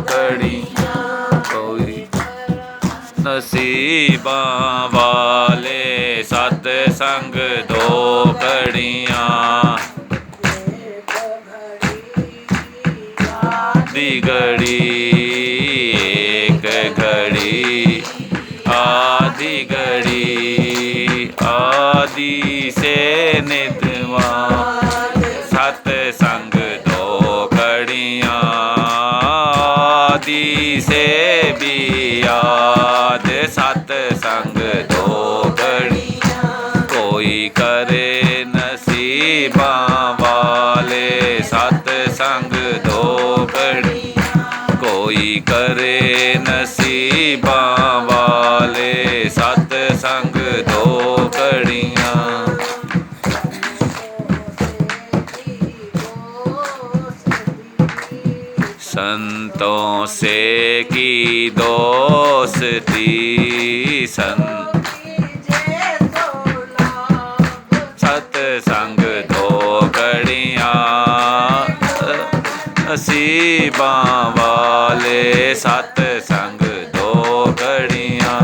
घड़ियाँ कोई नसीबां वाले सतसंग दो घड़ियाँ आधी घड़ी एक घड़ी आधी घड़ी आदि से निधवा सतसंग दो घड़ियाँ आदि से भी याद सतसंग दो घड़ियाँ कोई करे नसीबां वाले सतसंग दो घड़ियाँ कोई करे नसीबां वाले सतसंग दो घड़ियाँ संतों से की दोस्ती सतसंग दो घड़ियाँ नसीबां वाले सतसंग दो घड़ियाँ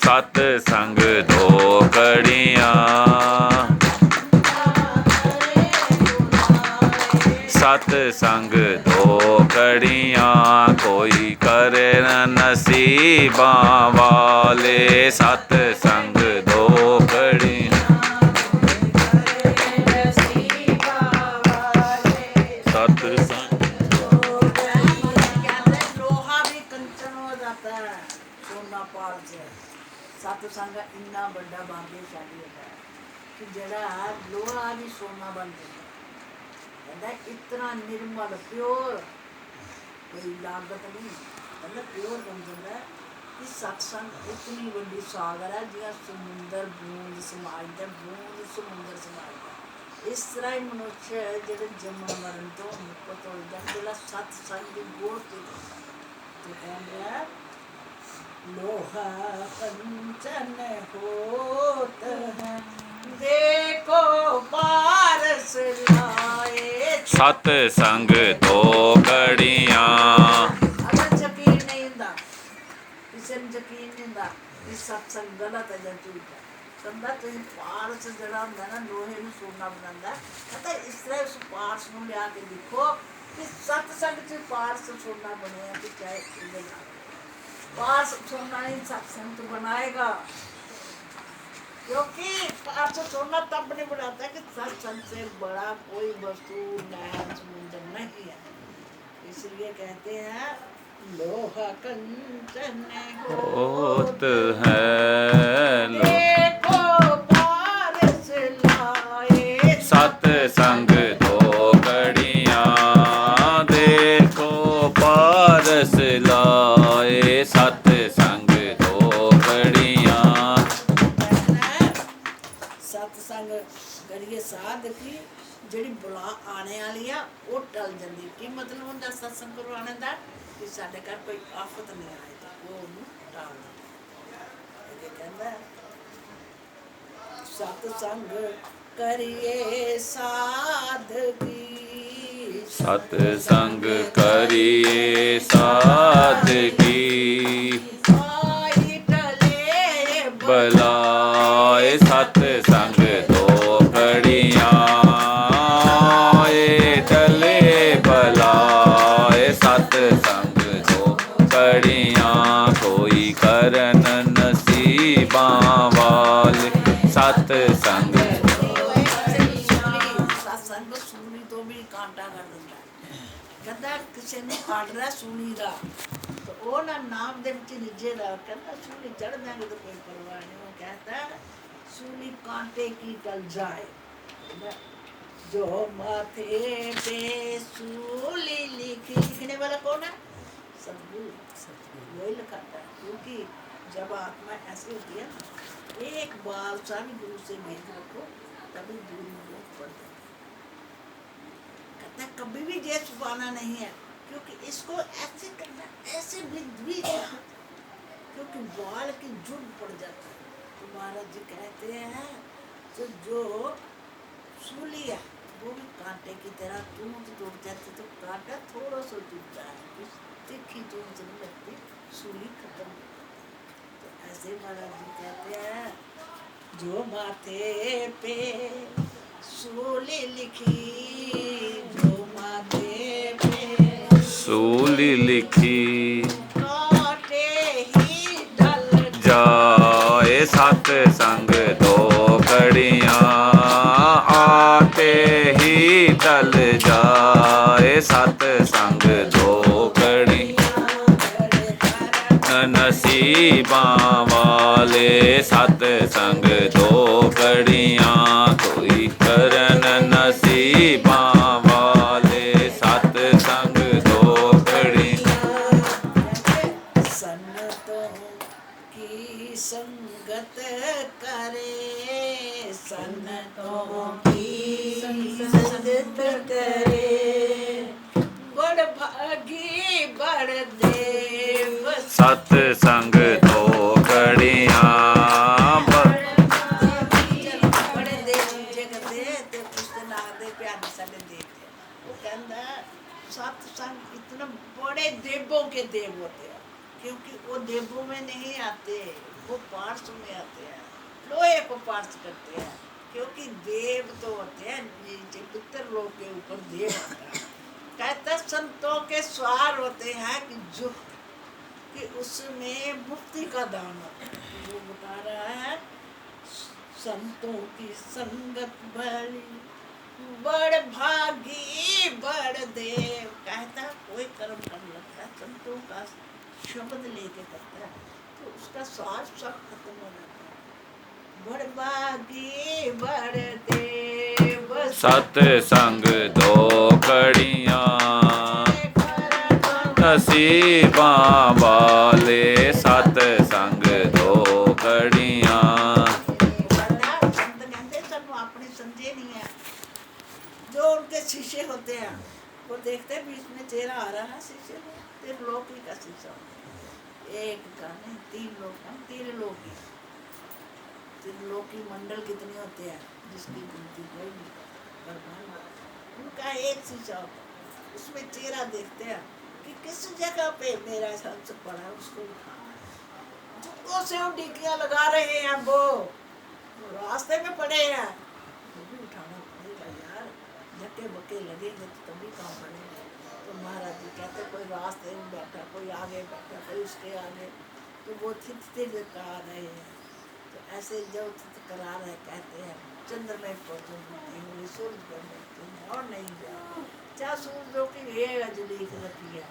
सतसंग दो घड़ियाँ सतसंग दो घड़ियाँ कोई करे नसीबां वाले सतसंग दो घड़ियाँ सतसंग लोहा भी कंचन हो जाता है सोना पाल से सतसंग इन्ना बड़ा भाग्यशाली है कि जड़ा लोहा भी सोना बन जाता है इतना निर्मल प्योर कोई लागत नहीं मतलब प्योर बन जाता है कि सत्संग इतनी बड़ी सागर है जिया समुंदर बूंद समाजदा बूंद समुंदर समाजदा इस तरह ही मनुष्य जो जन्म मरण तो मुक्त हो जाता सत्संग की गोष्ठी तो कह रहा लोहा कंचन होत है देखो पारस लाए सतसंग दो घड़ियाँ अगर यकीन नहीं होता किसी ने यकीन नहीं होता कि सत्संग गलत है या झूठ है समझा तो पारस जड़ा होंदा ना लोहे नूं सोना बनांदा पता इस तरह उस पारस नूं लिया के देखो कि सत्संग च पारस सोना बने तो चाहे इहदे नाल पारस सोना ही सत्संग तो बनाएगा क्योंकि पारस सोना तब नहीं बनाता कि सत्संग से बड़ा कोई वस्तु नहर समुद्र नहीं है इसलिए कहते हैं लोहा कंचन होत है देखो पारस लाए सतसंग दो घड़ियाँ देखो पारस लाए सतसंग दो घड़ियाँ सत्संग करिए साध की ਜਿਹੜੀ ਬੁਲਾ ਆਣੇ ਵਾਲੀ ਆ ਉਹ ਟਲ ਜਾਂਦੀ ਕੀ ਮਤਲਬ ਹੁੰਦਾ ਸਤਸੰਗ ਕਰਵਾਉਣ ਦਾ ਕਿ ਸਾਡੇ ਘਰ ਕੋਈ ਆਫਤ ਨਹੀਂ ਆਏ ਤਾਂ ਉਹ ਉਹਨੂੰ ਟਾਲਦਾ ਇਹ ਕਹਿੰਦਾ ਸਤਸੰਗ ਕਰੀਏ ਸਾਧਕੀ सतसंग करिए साधकी ਆਈ ਟਲੇ बलाए सतसंग दो घड़ियाँ टले बलाए सतसंग दो घड़ियाँ कोई करन नसीबां वाले सतसंग सत्संग सूली तो भी कांटा कर दिंदा कहता किसी ने काट रहा सूली का तो वो ना नाम दे विच रिझेदा कहता सूली चढ़ देंगे तो कोई परवाह नहीं वो कहता सूली कांटे की टल जाए जो माथे पे सूली लिखने वाला कौन है सतगुरु वही लिखाता है क्योंकि जब आत्मा ऐसी होती है एक बार सारी गुरु से भेज रखो तभी दूर लोग पड़ते कहता कभी भी ये छुपाना नहीं है क्योंकि इसको ऐसे करना भी क्योंकि बाल की जुड़ पड़ जाती है। तो महाराज जी कहते हैं तो जो सूली है वो भी कांटे की तरह टूट जाती, तो कांटा थोड़ा सा टूटता है, कुछ तीखी चोट नहीं लगती, सूली खत्म हो जाती। तो ऐसे महाराज जी कहते हैं जो माथे पे सूली लिखी, जो माथे पे सूली लिखी कांटे ही ढल जाए सत्संग दो कड़ियाँ, आते ही टल जाए सत्संग दो कड़ी। नसीबां वाले सत्संग दो कड़ियाँ, कोई करन नसीबां वाले सत्संग दो कड़ियाँ। संतों की संगत करे, संतों की संगत करे, बड़ भागी बड़ देव सत्संग दो कड़ियाँ। बड़े देव जगते ते पुछते लागदे प्यारे साडे देव थे। वो कहंदा सत्संग इतने बड़े देवों के देव होते हैं, क्योंकि वो देवों में नहीं आते, वो पार्श्व में आते हैं, लोहे को पार्श्व करते हैं। क्योंकि देव तो होते हैं नीचे पितर लोक के ऊपर देव आता है। कहता संतों के स्वार होते हैं कि जो कि उसमें मुक्ति का दान होता है। वो बता रहा है संतों की संगत बड़ी, बड़ भागी बड़ देव। कहता कोई कर्म कर लगता है संतों का शब्द लेके करता है तो उसका स्वाद सब खत्म हो जाता है। बड़ भागी बड़ देव सत्संग दो कड़ियाँ, नसीबां वाले सत्संग दो कड़ियाँ। अपने समझे नहीं है, जो उनके शिष्य होते हैं वो देखते हैं बीच में चेहरा आ रहा है शिष्य में, त्रिलोकी का शिष्य एक का नहीं, तीन लोग हैं, त्रिलोकी। त्रिलोकी मंडल कितने होते हैं जिसकी गिनती कोई नहीं करता, उनका एक शिष्य होता है, उसमें चेहरा देखते हैं कि किस जगह पे मेरा सबसे बड़ा उसको उठाना है। जुत्तों से वो डिग्गियां लगा रहे हैं, वो रास्ते में पड़े हैं, वो भी उठाना पड़ेगा यार, धक्के बक्के लगेंगे तो तभी काम बनेगा। तो महाराज जी कहते कोई रास्ते में बैठा, कोई आगे बैठा, कोई उसके आगे, तो वो थित करा रहे हैं। तो ऐसे जब थित करा रहे कहते हैं चंद्रमा पर चलती सूरज पर बैठती है और नहीं जाओ, चाहे सूरजों की ये अजली रखी है।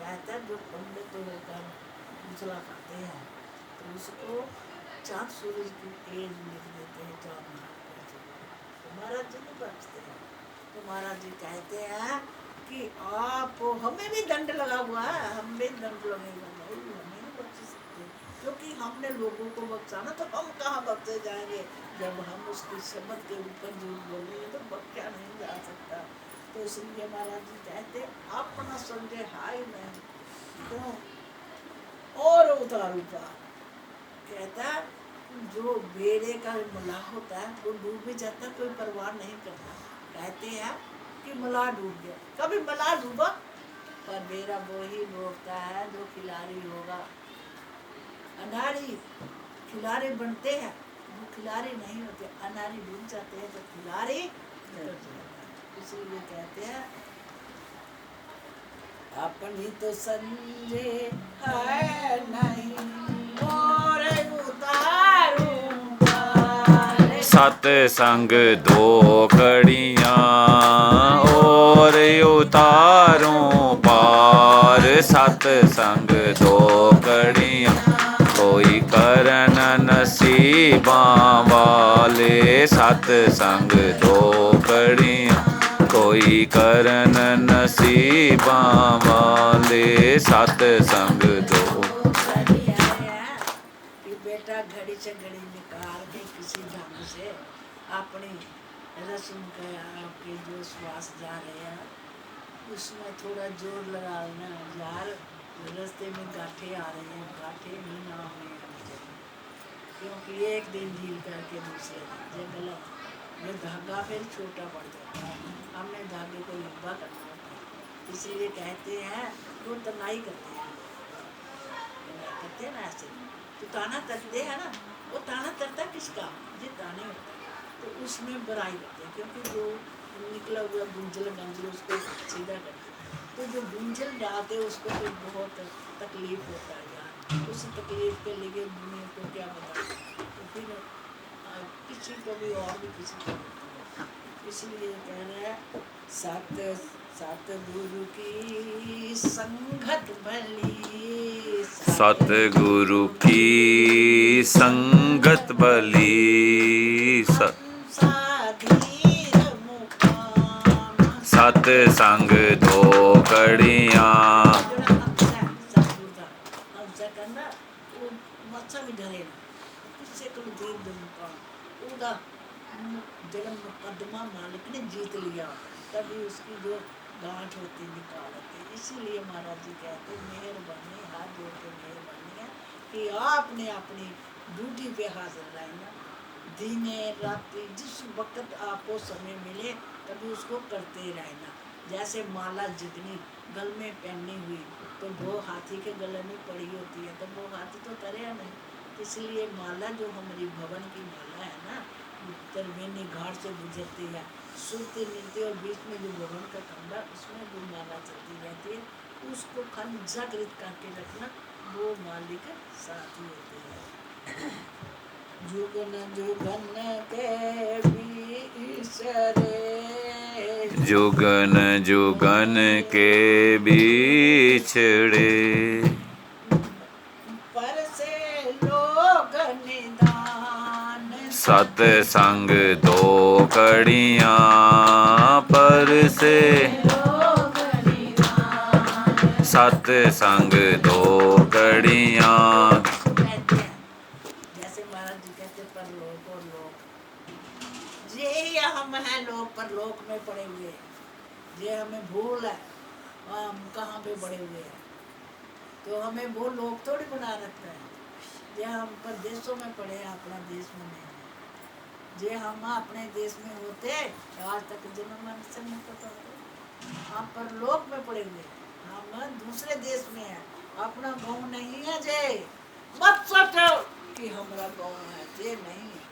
कहता है जो पंडित होकर दूसरा खाते हैं तो उसको चाँद सूरज की एज लिख देते हैं, चाँद महाराज। तो महाराज जी नहीं बचते हैं। तो महाराज जी कहते हैं कि आप हमें भी दंड लगा हुआ है, हम भी दंड लगेगा, नहीं हमें नहीं बच सकते, क्योंकि हमने लोगों को बख्शाना, तो हम कहाँ बख्शे जाएंगे जब हम उसकी शब्द के ऊपर झूठ बोलेंगे तो बख्शा नहीं जा सकता। तो इसलिए महाराज जी कहते अपना समझे हाय मैं क्यों और उतारू पार। कहता जो बेड़े का मलाह होता है वो डूब भी जाता, कोई परवाह नहीं करता। कहते हैं कि मलाह डूब गया, कभी मलाह डूबा, पर बेड़ा वो ही डूबता है जो खिलाड़ी होगा। अनारी खिलाड़ी बनते हैं, वो खिलाड़ी नहीं होते, अनारी डूब जाते हैं तो खिलाड़ी डूब जाता है। इसीलिए कहते हैं अपनी तो समझे है नहीं और उतारू पार। सत्संग दो कड़ियाँ और उतारूं पार, सत्संग दो कड़ियाँ कोई करन नसीबां वाले, सत्संग दो कड़ियाँ कोई करन नसीबां वाले, सत्संग दो। कि बेटा घड़ी से घड़ी निकाल के किसी ढंग से अपनी रस्म का आपके जो श्वास जा रहे हैं उसमें थोड़ा जोर लगा लेना यार, रास्ते में गाठे आ रहे हैं, गाठे नहीं ना हमें आनी चाहिए, क्योंकि एक दिन झील करके दूसरे दिन ये गलत, ये धागा फिर छोटा पड़ जाता है, हमने धागे को लंबा करना होता है। इसीलिए कहते हैं वो तनाई करते हैं, करते हैं ना ऐसे, तो ताना तरते हैं ना, वो ताना तरता किसका, ये ताने होता है, तो उसमें बुराई करते हैं, क्योंकि जो निकला हुआ गुंजल गंजल उसको सीधा करते हैं, तो जो गुंजल डालते उसको फिर बहुत तकलीफ होता है यार, उस तकलीफ के लिए दुनिया को क्या बता, तो फिर किसी को भी और भी किसी को भी। इसलिए कह रहे हैं सतगुरु की संगत भली, सतगुरु की संगत भली, सत संग दो कड़ियाँ। जन्म मुकदमा मालिक ने जीत लिया, तभी उसकी जो गांठ होती निकालते। इसीलिए महाराज जी कहते मेहरबानी, हाथ जोड़ के मेहरबानी है कि आपने अपनी ड्यूटी पे हाजिर रहना, दिने राति जिस वक्त आपको समय मिले तभी उसको करते रहना। जैसे माला जितनी गल में पहनी हुई तो वो हाथी के गले में पड़ी होती है, तो वो हाथी तो तरेगा नहीं, इसलिए माला जो हमारी भवन की माला है ना, त्रिवेणी घाट से गुजरती है, सुरती मिलती है, और बीच में जो भवन का कमरा उसमें जो माला चलती रहती है, उसको खाली जागृत करके रखना, वो मालिक साथी होते हैं। जुगन जुगन के बिसरे, जुगन जुगन के बिछड़े, पर से लोग निदान, सत संग दो कड़ियाँ, पर से लोग निदान, सत संग दो कड़ियाँ। कहते हैं जैसे महाराज जी कहते परलोक और लोक, ये हम हैं लोक परलोक में पड़े हुए, ये हमें भूल है हम कहाँ पे पड़े हुए हैं, तो हमें वो लोग थोड़ी बना रखता है। जे हम परदेशों में पड़े हैं, अपना देश में नहीं है। जे हम अपने देश में होते आज तक जन्म से नहीं पता होता, हम परलोक में पड़े हुए, हम दूसरे देश में हैं, अपना गाँव नहीं है। जे मत सोचो कि हमारा गाँव है, जे नहीं है,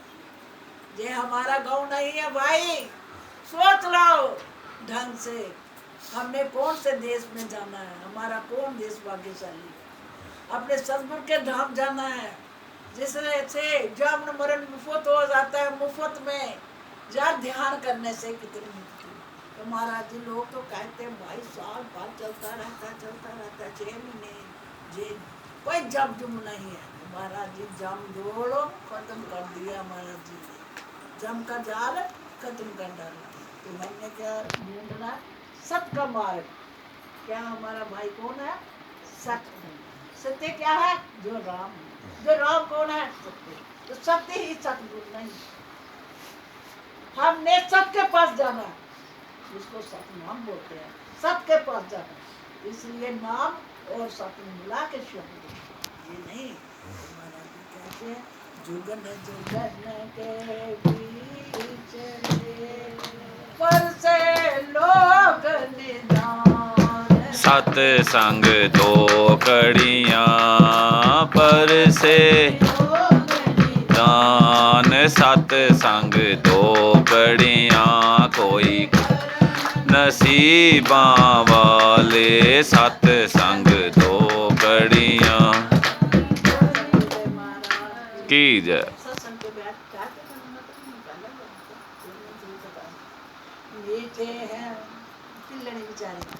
जे हमारा गाँव नहीं है भाई, सोच लो ढंग से, हमने कौन से देश में जाना है, हमारा कौन देश भाग्यशाली है, अपने सतगुरु के धाम जाना है, जिससे से जन्म मरण मुफ्त हो जाता है, मुफ्त में यार ध्यान करने से कितनी मुक्ति। तो महाराज जी लोग तो कहते हैं भाई साल भर चलता रहता है, 6 महीने जे कोई जम जुम नहीं है। महाराज जी जम जोड़ो खत्म कर दिया, महाराज जी ने जम का जाल खत्म कर डाला। तो हमने क्या ढूंढना, सत का मार्ग। क्या हमारा भाई कौन है, सत्य। सत्य क्या है, जो राम, जो राम कौन है, सत्य। तो सत्य ही सतगुरु नहीं, हमने सबके पास जाना, उसको सतनाम बोलते हैं, सबके पास जाना, इसलिए नाम और सत्य मिला के शब्द, ये नहीं। महाराज जी कहते हैं जुगन जुगन के बीच पर से लोग निदान, सत संग दो कड़ियाँ, पर से दान, सत संग दो कड़ियाँ। कोई नसीबां वाले सत संग दो कड़ियाँ। की जय। सत्संग के बैठ मीठे हैं पिल्लड़ी बेचारे